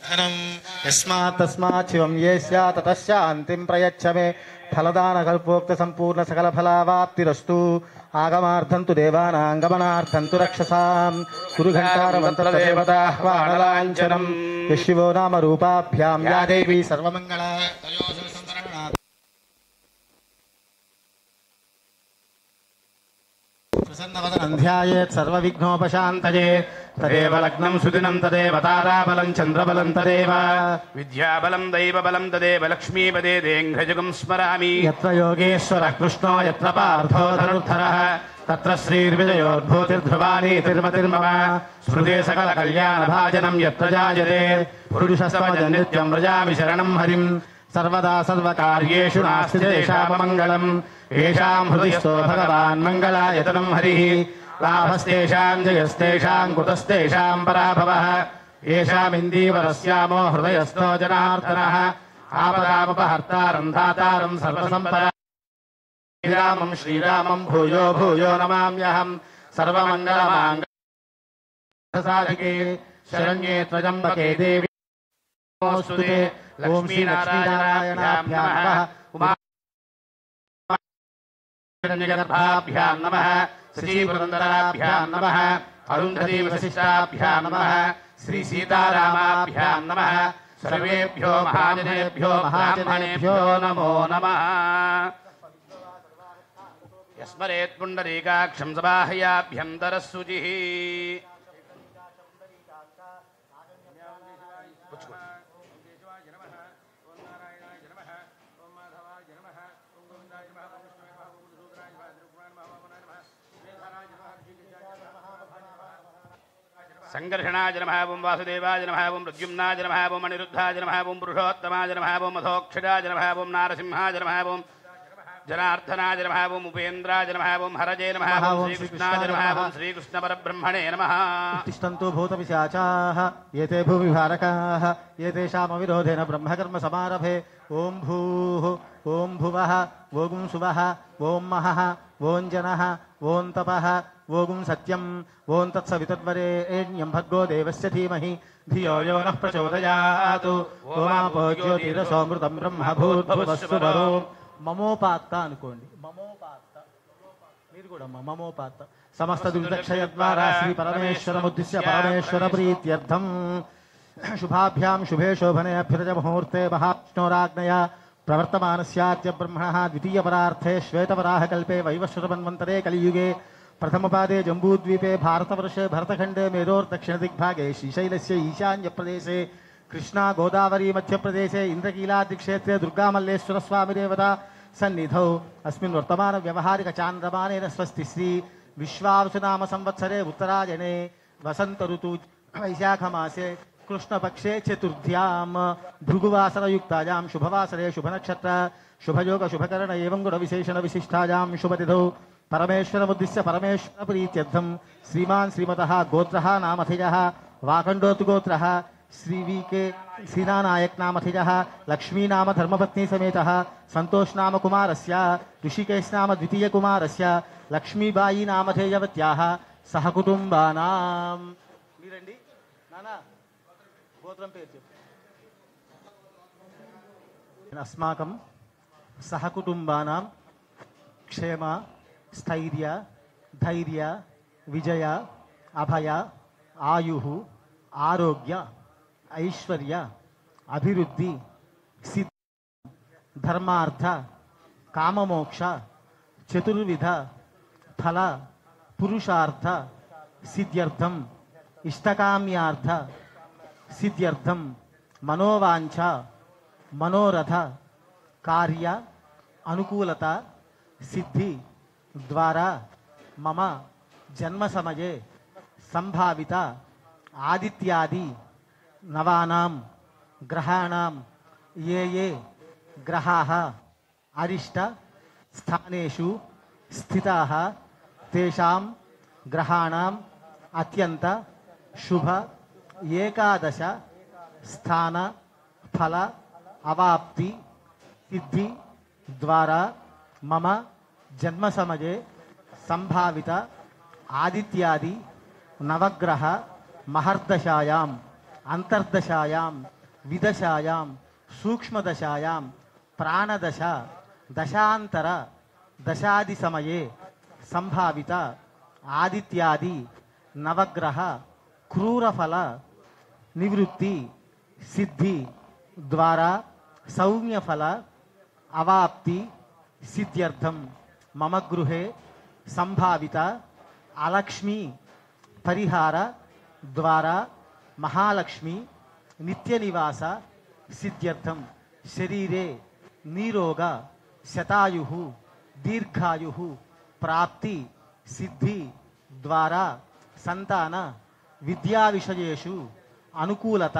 यस्मात् तस्मात् शिवं ये स्यात् ततश्शान्तिं प्रयच्छ मे फलदानकल्पोक्त संपूर्ण सकल फलावाप्तिरस्तु आगमार्थं तु देवानां गमनार्थं तु रक्षसां कुरुघण्टारमन्त्रदेवताह्वानलाञ्छनं यशिवो नाम रूपाभ्यां या देवी सर्वमङ्गला प्रसन्नवदनं ध्यायेत् सर्वविघ्नोपशान्तये तदेव लग्नं सुदिनं तदेव ताराबलं चन्द्रबलं तदेव विद्याबलं दैवबलं तदेव लक्ष्मीपदे देङ्घ्रजुगं स्मरामि यत्र योगेश्वरः कृष्णो यत्र पार्थो धनुर्धरः तत्र श्रीर्विजयोद्भूतिर्ध्रुवा नीतिर्मतिर्मम स्मृते सकलकल्याणभाजनं यत्र जायते पुरुषस्तमजं नित्यं व्रजामि शरणं हरिं सर्वदा सर्वकार्येषु नास्ति तेषाममङ्गलम् येषां हृदयस्थो भगवान् मङ्गलायतनं हरिः लाभस्तेषां जयस्तेषां कुतस्तेषां पराभवः येषामिन्दीवरस्यामो हृदयस्थो जनार्दनः आपदामपहर्तारं धातारं सर्वसम्पदां श्रीरामं श्रीरामं भूयो भूयो नमाम्यहं सर्वमङ्गलमाङ्गल्ये शरण्ये त्र्यम्बके देवी नमोऽस्तुते लक्ष्मीनारायणाभ्यां नमः जगर्भाभ्यां नमः श्रीपुरन्दराभ्यां नमः अरुन्धती वसिष्ठाभ्यां नमः श्री सीतारामाभ्यां नमः सर्वेभ्यो महाजनेभ्यो ब्राह्मणेभ्यो नमो नमः यस्मरेत् पुण्डरीकाक्षं सबाह्याभ्यन्तरस्सुचिः संघर्षणाय नमः ओं वासुदेवाय नमः ओं प्रद्युम्नाय नमः ओं अनिरुद्धाय नमः ओं पुरुषोत्तमाय नमः ओं मधोक्षराय नमः ओं नारसिंहाय नमः ओं जनार्दनाय नमः ओं उपेन्द्राय नमः ओं हरजे नमः ओं श्रीकृष्णाय नमः ओं श्रीकृष्णपरब्रह्मणे नमः तिष्ठन्तु भूतपिशाचाः एते भूविहारकाः एतेषामविरोधेन ब्रह्मकर्मसमारभे ॐ भूः ॐ भुवः ॐ सुवः ॐ महः ॐ जनः ॐ तपः ॐ सत्यं ॐ तत्सवितुर्वरेण्यं भर्गो देवस्य धीमहि धियो यो नः प्रचोदयात् ओमापो ज्योतिरसोऽमृतं ब्रह्म भूर्भुवस्सुवरो ममोपात्त అనుకోండి మమోపాత్త మీరు కూడా మమోపాత్త సమస్త దుర్దక్షయ ద్వారా శ్రీ పరమేశ్వరముద్దిశ్య పరమేశ్వర ప్రీత్యర్థం శుభాభ్యాం శుభే శోభనే అభ్యుదయ ముహూర్తే మహావిష్ణోరాజ్ఞయా ప్రవర్తమానస్యాద్య బ్రహ్మణః ద్వితీయ పరార్థే శ్వేతవరాహ కల్పే వైవస్వతమన్వంతరే కలియుగే प्रथमपादे जम्बूद्वीपे भारतवर्षे भरतखंडे मेरोर्दक्षिणदिग्भागे श्रीशैलस्य ईशान्यप्रदेशे कृष्णा गोदावरी मध्यप्रदेशे इन्द्रकीलादिक्षेत्रे दुर्गामल्लेश्वरस्वामिदेवता सन्निधौ अस्मिन् वर्तमान व्यवहारिक चान्द्रमानेन स्वस्ति श्री विश्वावसुनाम संवत्सरे उत्तरायणे वसंत ऋतु वैशाखमासे कृष्णपक्षे चतुर्थ्यां भृगुवासरयुक्तायां शुभवासरे शुभनक्षत्र शुभयोग शुभकर्ण एवं गुणविशेषण विशिष्टायां शुभतिथौ परमेश्वरमुद्दिश्य परमेश्वर प्रीत्यर्थं श्रीमान् श्रीमतः गोत्रः नामधेयः वाकण्डोतुगोत्रः श्री वीके सीनानायक नामधेयः लक्ष्मी नाम धर्मपत्नी समेतः संतोष नाम कुमारस्य ऋषिकेश नाम द्वितीय कुमारस्य लक्ष्मीबाई नामधेयवत्याः सहकुटुम्बानां मीरंडी नाना गोत्रं पेरु चेप्पु अस्माकं सहकुटुम्बानां क्षेम स्थैर्य धैर्य विजय अभय आयुः आरोग्य ऐश्वर्य अभिवृद्धि सिद्ध धर्मार्थ काममोक्ष चतुर्विध फल पुरुषार्थ सिद्ध्यर्थम इष्टकाम्यार्थ सिद्ध्यर्थम मनोवांछा मनोरथ कार्य अनुकूलता सिद्धि द्वारा मम जन्म समये संभावित आदित्यादि नवानां ग्रहाणां ये ग्रहाः अरिष्ट स्थानेषु स्थिताः तेषां ग्रहाणाम् अत्यंत शुभ एकादश स्थान फल अवाप्ति सिद्धि द्वारा मम जन्म समये संभावित आदित्यादि नवग्रह महर्दशायां अंतर्दशायां విదశాయాం సూక్ష్మదశాయాం ప్రాణదశ దశాంతర దశాది సమయే సంభావిత ఆదిత్యాది నవగ్రహ క్రూరఫల నివృత్తి సిద్ధి ద్వారా సౌమ్యఫల అవాప్తి సిద్ధ్యర్థం మమ గృహే సంభావిత అలక్ష్మి పరిహార ద్వారా మహాలక్ష్మి నిత్య నివాస సిద్ధ్యర్థం శరీరే నీరోగ శతాయు దీర్ఘాయు ప్రాప్తి సిద్ధి ద్వారా సంతాన విద్యా విషయేషు అనుకూలత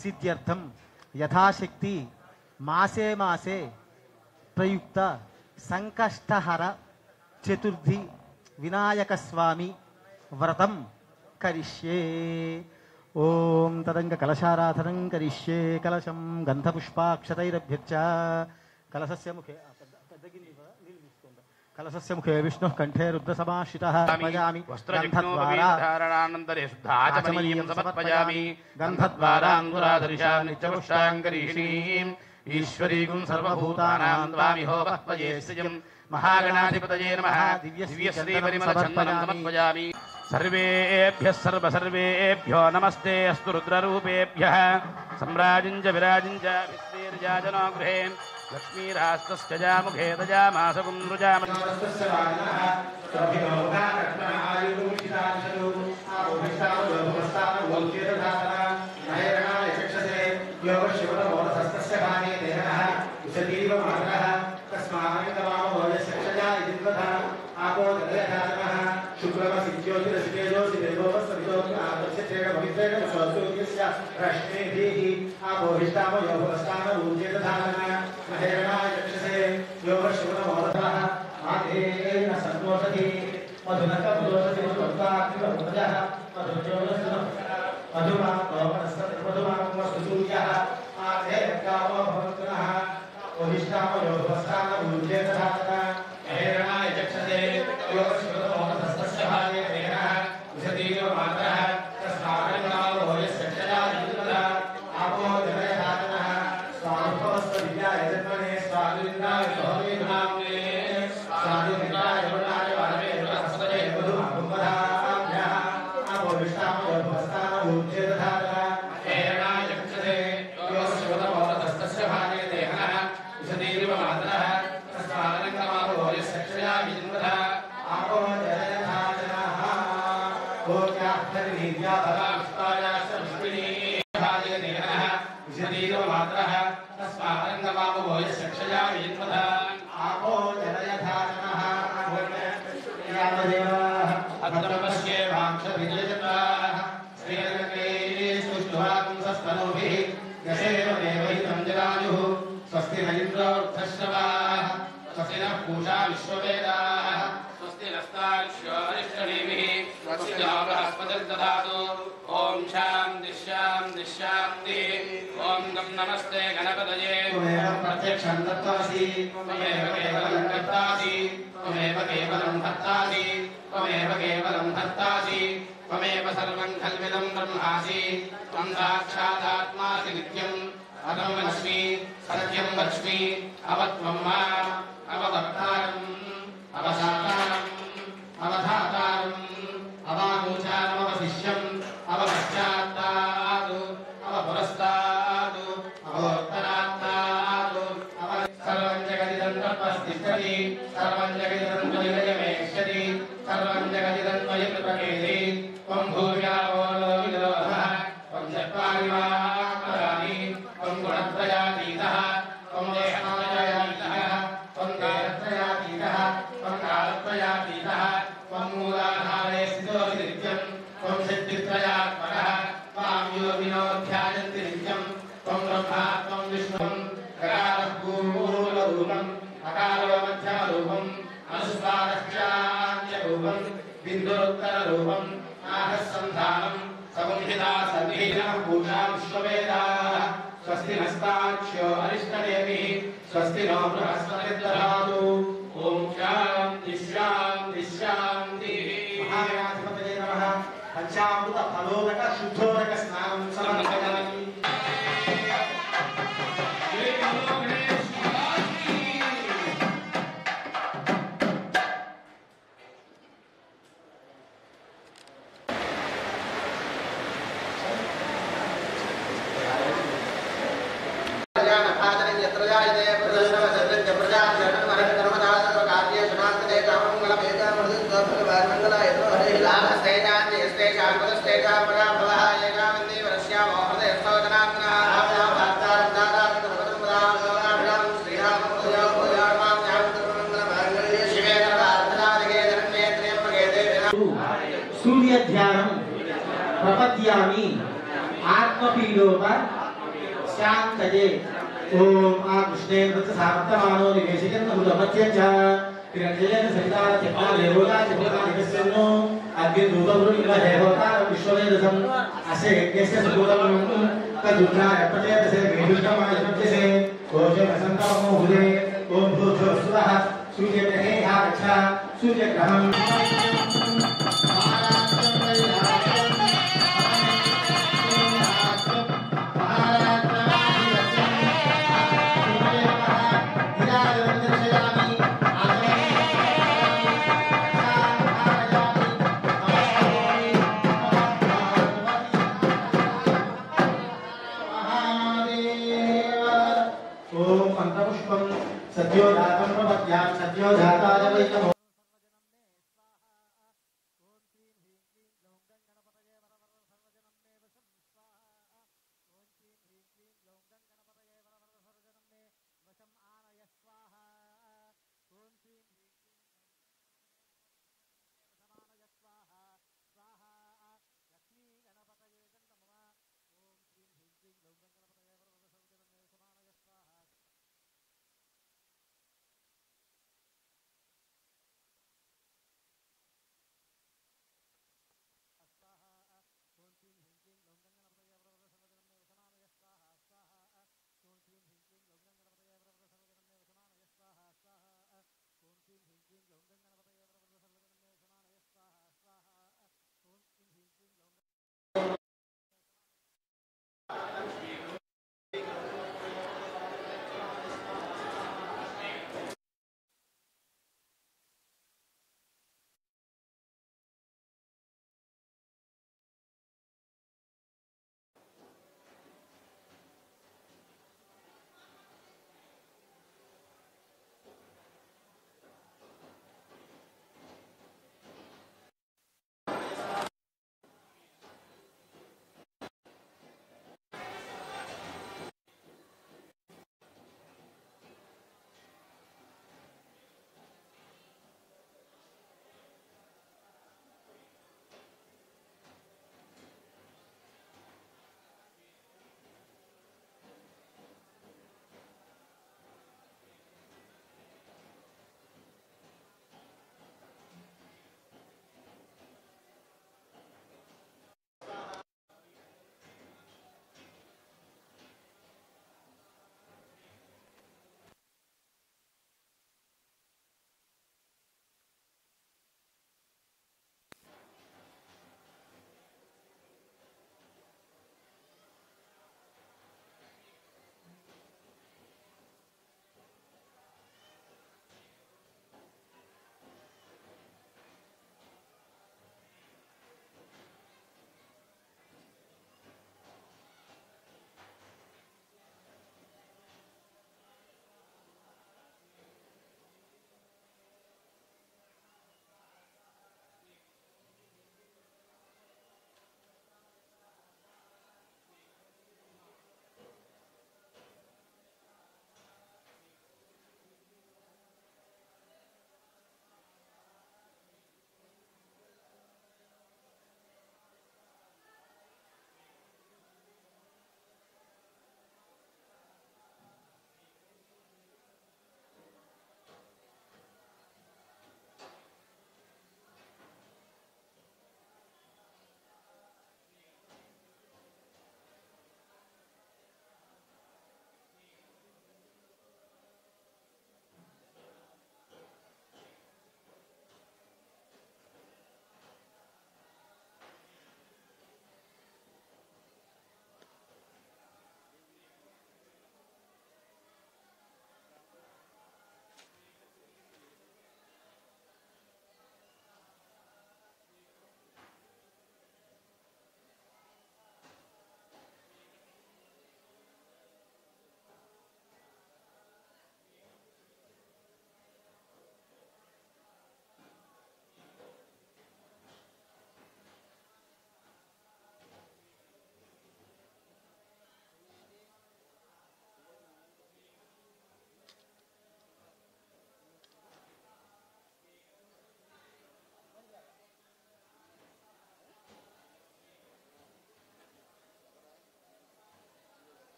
సిద్ధ్యర్థం యథాశక్తి మాసే మాసే ప్రయుక్త సంకష్టహర చతుర్థి వినాయక స్వామి వ్రతం కరిష్యే. ఓం తదంగ కలశారాధనం కరిష్యే. కలశం గంధపుష్పాక్షతైరభ్యర్చ కలశస్య ముఖే కలశస్య ముఖే విష్ణు కంఠే రుద్ర సమాశ్రితః సమయామి గంధద్వారా అంగురాధరిషాం నిత్యపుష్టాంగరీషిణీం ఈశ్వరీగుం సర్వభూతానాం త్వామిహో వహ్వయే శ్రియం మహాగణాధిపతయే నమః దివ్యశ్రీ పరిమళ చందనం సమర్పయామి. సర్వేభ్యః సర్వేభ్యో నమస్తే అస్తు రుద్రరూపేభ్యః సమ్రాజిం చ విరాజిం చ విశ్వేర్యాజనో గృహే లక్ష్మీరాస్తస్య జాముఖే దజామాసగుం రుజామ స్వస్తి నైంద్రోర్ధశ్రవాః స్వస్తి నః పూషా విశ్వవేదాః స్వస్తి నస్తారిష్యోరిష్టనేమిః స్వస్తి నో బృహస్పతిర్దధాతు. ఓం శాంతి శాంతి శాంతి. ఓం గం నమస్తే గణపతయే. త్వమేవ ప్రత్యక్షం తత్వసి త్వమేవ కేవలం కర్తాసి త్వమేవ కేవలం భర్తాసి త్వమేవ కేవలం భర్తాసి త్వమేవ సర్వం ఖల్విదం బ్రహ్మాసి త్వం సాక్షాదాత్మాసి నిత్యం అహం వస్మి సత్యం వస్మి అవత్వం మాం అవవర్తారం అవసాతారం అవధాతారం అవామోచారం అవశిష్యం అవపశ్చాత్తాదు అవపురస్తాదు అవోత్తరాత్తాదు సర్వం జగదిదం తపస్తిష్టతి సర్వం జగదిదం త్వయిలయమేష్యతి సర్వం జగదిదం త్వయి కృపకేతి త్వం భూయావో లోహిలోహః త్వం చత్వారి వాక్పరాణి త్వం గుణత్రయాతీతః త్వం దేహత్రయాతీతః త్వం దేహత్రయాతీతః త్వం కాలత్రయాతీతః త్వం మూలాధారే స్థితోసి నిత్యం త్వం సిద్ధిత్రయాత్మకः త్వాం యోగినో ధ్యాయంతి నిత్యం త్వం బ్రహ్మా త్వం విష్ణుం అకారః పూర్వరూపం అకారో మధ్యమరూపం అనుస్వారశ్చాన్యరూపం బిందురుత్తరరూపం నాహः సంధానం సగుంహితా సన్నిహితః పూషా విశ్వవేదాః స్వస్తి నస్తాక్ష్యో అరిష్టనేమిః స్వస్తి నో బృహస్పతిర్దధాతు. ఓం శాంతి శాంతి శాంతి. మహాగణాధిపతయే నమః. పంచామృత ఫలోదక శుద్ధోదక స్నానం సమర్పయామి. प्रपद्यामि आत्मपीडोप शान्तये ओम आ कृष्णेन्द्र सावर्तमानो निवेशयन्नहुतमत्यञ्च तिरञ्जयेन सहिता चित्ता देवता चित्ता निकस्यन्नो अग्निदूतवृन्द हेवता विश्ववेदसं अस्य यज्ञस्य सुदूतं तदुग्नाय प्रचेतसे मेहुष्टमाय प्रत्यसे ओषमसन्तमो हुदे ओम भूर्भुवस्सुवः सूर्यग्रहे आगच्छ सूर्यग्रहं सत्योजातं प्रपद्यां सत्योजाताय वै नमो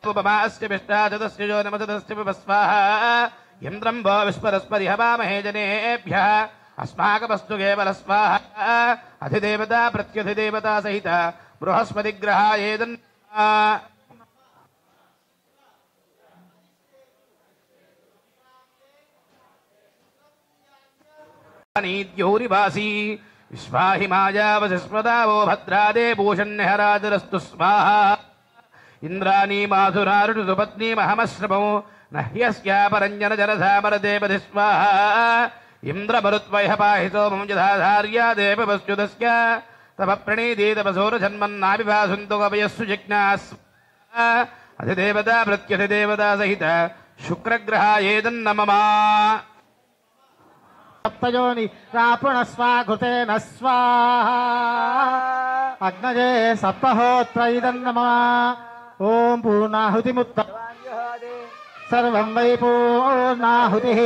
उपमास्य विष्टाचतस्य जो नमचतस्य विपस्वाहा यन्द्रं वो विस्परस्परि हवामहे जनेभ्यः अस्माकमस्तु केवल स्वाहा अधिदेवता प्रत्यधिदेवता सहित बृहस्पतिग्रहायेदन् नीद्योरिवासी विश्वाहि मायावसिस्मदावो भद्रादे भूषण्यहराजरस्तु स्वाहा इंद्राणी माधुरारुषु सुपत्नी महमश्रमो नह्यस्या परञ्जन जलधामरदेवधि स्वाहा इंद्रमरुत्वयः पाहि सोमं यथाधार्या देववस्युतस्य तव प्रणीति तपसोरजन्मन्नाभिभासुन्तो कवयस्सु जिज्ञास् अधिदेवता प्रत्यधिदेवता सहित शुक्रग्रहायेदन्नममा सप्तयोनि रापुणस्वाघृतेन स्वाहा अग्नये सप्तहोत्र इदन्नमः ॐ पूर्णाहुतिमुत्त सर्वं वै पूर्णाहुतिः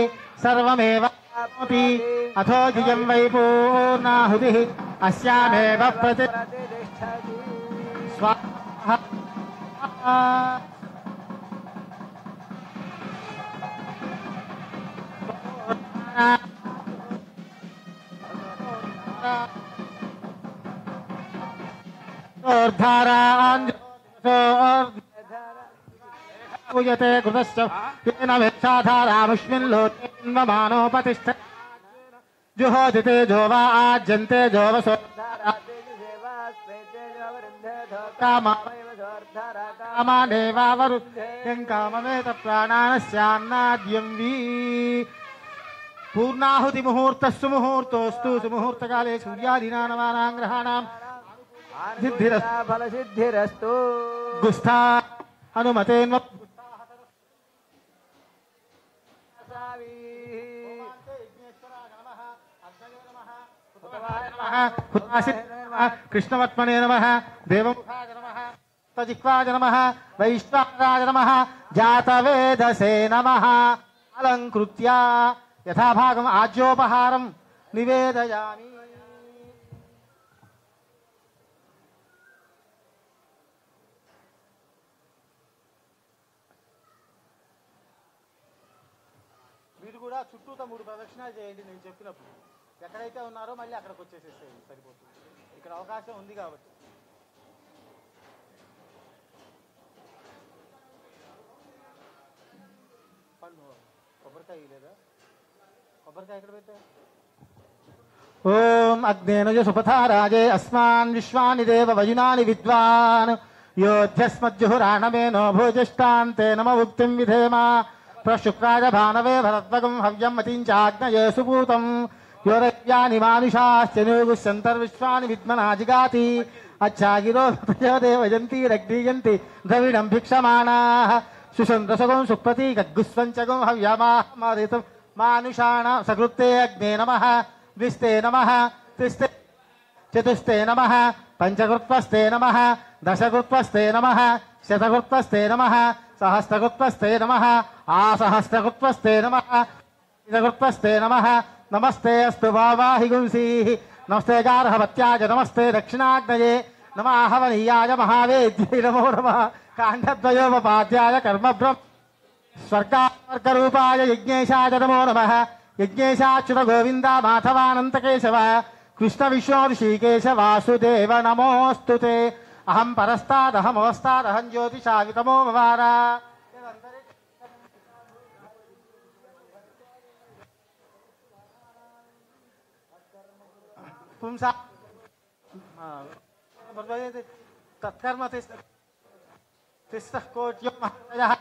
सर्वमेव अथो धियं वै पूर्णाहुतिः अस्यामेव प्रतिष्ठति स्वाहा पूजते कृतश्च येन वेक्षाधारामुष्मिन् लोकेन्वमानोपतिष्ठ जुहोदिते जो वा आज्यन्ते जो वसो कामानेवावरुध्यं काममेत प्राणानस्यान्नाद्यं वी पूर्णाहुति मुहूर्तस्सु मुहूर्तोस्तु सुमुहूर्तकाले सूर्यादीनां नवानां ग्रहाणां फलसिद्धिरस्तु गुस्था हनुमतेन्व कृष्णवत्मने नमः देवमुखाय नमः तजिह्वाय नमः वैश्वानराय नमः जातवेदसे नमः अलङ्कृत्य यथाभागम् आज्योपहारं निवेदयामि మీరు కూడా చుట్టూతో 3 ప్రదక్షిణాలు చేయండి నేను చెప్పినప్పుడు ఎక్కడైతే ఉన్నారో మళ్ళీ అక్కడికి వచ్చేసేసేయండి సరిపోతుంది ఇక్కడ అవకాశం ఉంది కాబట్టి పండు కొబ్బరికాయ లేదా కొబ్బరికాయ ఎక్కడ పెట్టా ఓం అగ్నేనజ సుపథారాజే అస్మాన్ విశ్వాని దేవ వయునాని విద్వాన్ योध्यस्मज्जुहुराणमेनो भोजिष्टान्ते नम उक्तिं विधेम प्रशुक्राय भानवे भरद्वगं हव्यं मतिं चाग्नये सुपूतं योरव्यानि मानुषाश्चनुगुष्यन्तर्विश्वानि विद्मना जिगाति अच्छागिरो देवयन्ति रग्नीयन्ति द्रविणं भिक्षमाणाः सुषन्द्रसगं सुप्रतीकगुस्वञ्चगं हव्यमाहमादितं मानुषाणां सकृत्ते अग्ने नमः द्विस्ते नमः त्रिस्ते चतुस्ते नमः पंचकृत्वस्ते नमः दशकृत्वस्ते नमः शतकृत्वस्ते नमः सहस्रकृत्वस्ते नमः आसहस्रकृत्वस्ते नमः कृत्वस्ते नमः नमस्ते अस्तु वावाहिगुंसीः नमस्ते गार्हवत्याय नमस्ते दक्षिणाग्नये नमः हवनीयाय महावेद्यै नमो नमः काण्डद्वयोपपाद्याय कर्मब्रह्म स्वर्गार्करूपाय यज्ञेशाय नमो नमः यज्ञेशाच्युत गोविन्द माधवानन्तकेशव कृष्ण विष्णु ऋषिकेश वासुदेव नमोस्तुते अहं परस्तादहमवस्तादहं ज्योतिषावितमो भवार पुंसा तत्कर्म तिस्रः कोट्यो महाराजः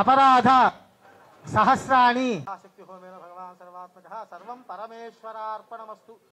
अपराध सहस्राणि शक्ति होमेन भगवान् सर्वात्मकः सर्वं परमेश्वरार्पणमस्तु।